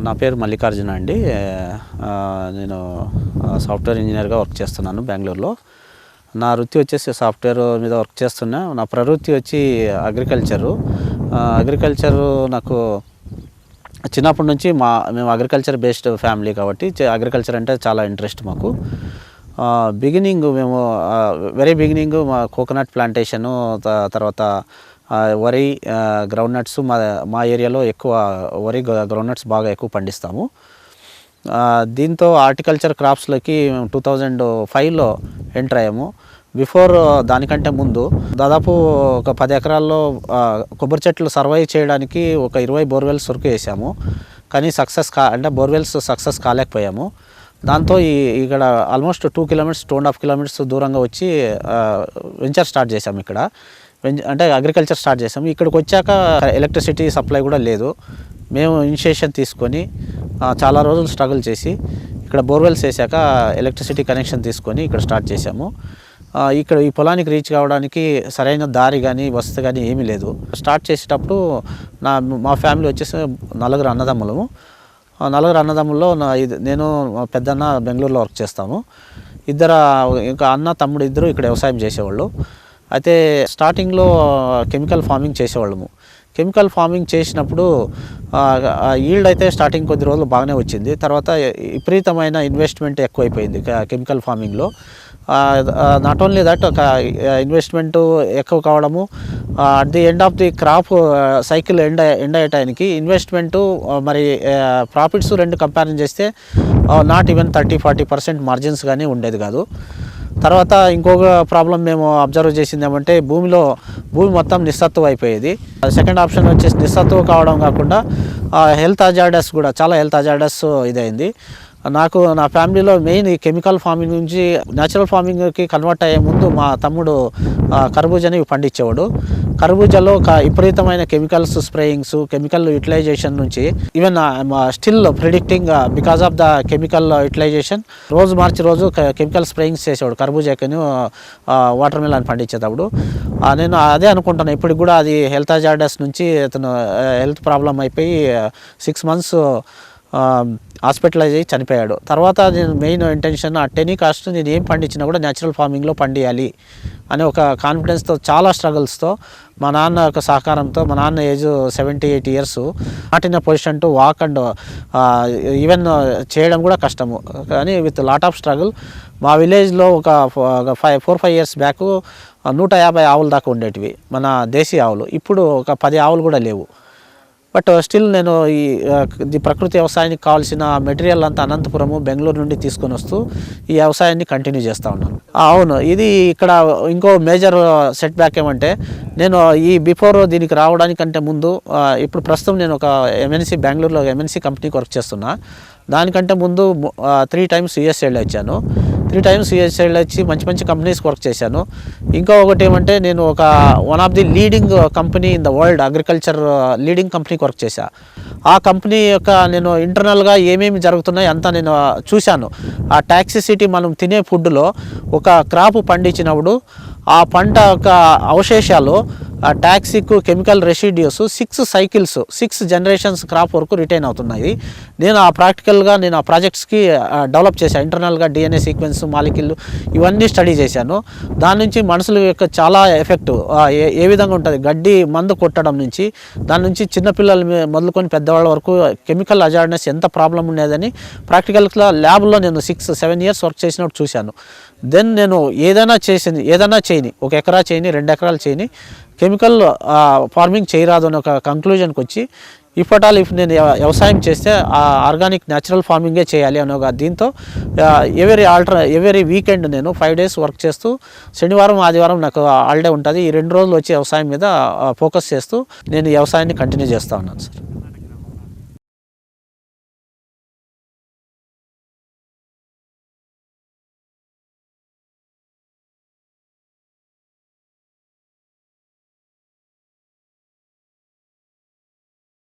నా పేరు మల్లికార్జున అండి. నేను సాఫ్ట్వేర్ ఇంజనీర్గా వర్క్ చేస్తున్నాను బెంగళూరులో. నా వృత్తి వచ్చేసి సాఫ్ట్వేర్ మీద వర్క్ చేస్తున్నా. నా ప్రవృత్తి వచ్చి అగ్రికల్చరు. నాకు చిన్నప్పటి నుంచి మేము అగ్రికల్చర్ బేస్డ్ ఫ్యామిలీ కాబట్టి అగ్రికల్చర్ అంటే చాలా ఇంట్రెస్ట్ మాకు. వెరీ బిగినింగ్ మా కోకోనట్ ప్లాంటేషను, తర్వాత వరి, గ్రౌండ్ నట్స్. మా ఏరియాలో ఎక్కువ వరి, గ్రౌండ్ నట్స్ బాగా ఎక్కువ పండిస్తాము. దీంతో హార్టికల్చర్ క్రాప్స్లోకి మేము 2005లో ఎంటర్ అయ్యాము. బిఫోర్ దానికంటే ముందు దాదాపు ఒక 10 ఎకరాల్లో కొబ్బరి చెట్లు సర్వైవ్ చేయడానికి ఒక 20 బోర్వెల్స్ వరకు వేసాము. కానీ అంటే బోర్వెల్స్ సక్సెస్ కాలేకపోయాము. దాంతో ఇక్కడ ఆల్మోస్ట్ 2 కిలోమీటర్స్ 2.5 కిలోమీటర్స్ దూరంగా వచ్చి వెంచర్ స్టార్ట్ చేసాము. ఇక్కడ అంటే అగ్రికల్చర్ స్టార్ట్ చేసాము. ఇక్కడికి వచ్చాక ఎలక్ట్రిసిటీ సప్లై కూడా లేదు. మేము ఇనిషియేషన్ తీసుకొని చాలా రోజులు స్ట్రగుల్ చేసి ఇక్కడ బోర్వెల్స్ వేసాక ఎలక్ట్రిసిటీ కనెక్షన్ తీసుకొని ఇక్కడ స్టార్ట్ చేసాము. ఇక్కడ ఈ పొలానికి రీచ్ కావడానికి సరైన దారి కానీ వసతి కానీ ఏమీ లేదు. స్టార్ట్ చేసేటప్పుడు మా ఫ్యామిలీ వచ్చేసి 4 అన్నదమ్ములము. 4 అన్నదమ్ముల్లో నేను పెద్దన్న బెంగళూరులో వర్క్ చేస్తాము. ఇంకా అన్న తమ్ముడు ఇద్దరు ఇక్కడ వ్యవసాయం చేసేవాళ్ళు. అయితే స్టార్టింగ్లో కెమికల్ ఫార్మింగ్ చేసేవాళ్ళము. కెమికల్ ఫార్మింగ్ చేసినప్పుడు ఈల్డ్ అయితే స్టార్టింగ్ కొద్ది రోజులు బాగానే వచ్చింది. తర్వాత విపరీతమైన ఇన్వెస్ట్మెంట్ ఎక్కువైపోయింది కెమికల్ ఫార్మింగ్లో. నాట్ ఓన్లీ దట్, ఒక ఇన్వెస్ట్మెంట్ ఎక్కువ కావడము, at the end of the crop cycle end అయ్యే టైంకి ఇన్వెస్ట్మెంటు మరి ప్రాఫిట్స్ రెండు కంపారిజన్ చేస్తే నాట్ ఈవెన్ 30-40% మార్జిన్స్ కానీ ఉండేది కాదు. తర్వాత ఇంకొక ప్రాబ్లం మేము అబ్జర్వ్ చేసింది ఏమంటే భూమి మొత్తం నిస్సత్తువ అయిపోయేది. సెకండ్ ఆప్షన్ వచ్చేసి నిస్సత్తువ కావడం కాకుండా హెల్త్ హజార్డస్ కూడా, చాలా హెల్త్ హజార్డస్ ఇదైంది. నా ఫ్యామిలీలో మెయిన్ ఈ కెమికల్ ఫార్మింగ్ నుంచి న్యాచురల్ ఫార్మింగ్కి కన్వర్ట్ అయ్యే ముందు మా తమ్ముడు కర్బూజాని పండించేవాడు. కర్బూజాలో విపరీతమైన కెమికల్స్ స్ప్రేయింగ్స్, కెమికల్ యూటిలైజేషన్ నుంచి even still predicting because of the chemical utilization రోజు మార్చి రోజు కెమికల్ స్ప్రేయింగ్స్ చేసేవాడు కర్బూజాకి, వాటర్ మిలన్ పండించేటప్పుడు. నేను అదే అనుకుంటాను, ఇప్పటికి కూడా అది హెల్త్ హజార్డస్ నుంచి అతను హెల్త్ ప్రాబ్లం అయిపోయి 6 months హాస్పిటలైజ్ అయ్యి చనిపోయాడు. తర్వాత నేను మెయిన్ ఇంటెన్షన్ ఆ టెనీ కాస్ట్ నేను ఏం పండించినా కూడా న్యాచురల్ ఫార్మింగ్లో పండియాలి అనే ఒక కాన్ఫిడెన్స్తో, చాలా స్ట్రగుల్స్తో, మా నాన్న యొక్క సహకారంతో, మా నాన్న age 78 years, not in a position to walk and even చేయడం కూడా కష్టము. కానీ విత్ లాట్ ఆఫ్ స్ట్రగుల్ మా విలేజ్లో ఒక 4-5 years బ్యాక్ 150 ఆవులు దాకా ఉండేటివి, మన దేశీ ఆవులు. ఇప్పుడు ఒక 10 ఆవులు కూడా లేవు. బట్ స్టిల్ నేను ఈ ప్రకృతి వ్యవసాయానికి కావాల్సిన మెటీరియల్ అంతా అనంతపురము, బెంగళూరు నుండి తీసుకొని వస్తూ ఈ వ్యవసాయాన్ని కంటిన్యూ చేస్తూ ఉన్నాను. అవును, ఇది ఇక్కడ ఇంకో మేజర్ సెట్ బ్యాక్ ఏమంటే, నేను బిఫోర్ దీనికి రావడానికంటే ముందు, ఇప్పుడు ప్రస్తుతం నేను ఒక బెంగళూరులో ఎంఎన్సీ కంపెనీకి వర్క్ చేస్తున్నా. దానికంటే ముందు 3 times యూఎస్ వెళ్ళి వచ్చాను. 3 times యూఎస్ వెళ్ళి వచ్చి మంచి కంపెనీస్కి వర్క్ చేశాను. ఇంకొకటి ఏమంటే, నేను one of the leading company in the world agriculture leading కంపెనీకి వర్క్ చేశా. ఆ కంపెనీ యొక్క నేను ఇంటర్నల్గా ఏమేమి జరుగుతున్నాయి అంతా నేను చూశాను. ఆ టాక్సిసిటీ, మనం తినే ఫుడ్లో ఒక క్రాప్ పండించినప్పుడు ఆ పంట యొక్క అవశేషాలు, ఆ toxic chemical residues 6 cycles 6 generations crop వరకు రిటైన్ అవుతున్నాయి. నేను ఆ ప్రాజెక్ట్స్కి డెవలప్ చేశాను. ఇంటర్నల్గా DNA సీక్వెన్స్, మాలిక్యూల్ ఇవన్నీ స్టడీ చేశాను. దాని నుంచి మనుషుల యొక్క చాలా ఎఫెక్ట్ ఏ విధంగా ఉంటుంది, గడ్డి మందు కొట్టడం నుంచి, దాని నుంచి చిన్నపిల్లలు మొదలుకొని పెద్దవాళ్ళ వరకు కెమికల్ అజార్డ్నెస్ ఎంత ప్రాబ్లం ఉండేదని ప్రాక్టికల్గా ల్యాబ్లో నేను 6-7 years వర్క్ చేసినప్పుడు చూశాను. దెన్ నేను ఏదైనా చేయని, 1 ఎకరా చేయని, 2 ఎకరాలు చేయని, కెమికల్ ఫార్మింగ్ చేయరాదు అని ఒక కంక్లూజన్కి వచ్చి, ఇఫ్ నేను వ్యవసాయం చేస్తే ఆర్గానిక్ న్యాచురల్ ఫార్మింగే చేయాలి అని ఒక దీంతో ఎవ్రీ వీకెండ్ నేను 5 days వర్క్ చేస్తూ, శనివారం ఆదివారం నాకు హాలిడే ఉంటుంది. ఈ 2 రోజులు వచ్చి వ్యవసాయం మీద ఫోకస్ చేస్తూ నేను వ్యవసాయాన్ని కంటిన్యూ చేస్తూ ఉన్నాను సార్.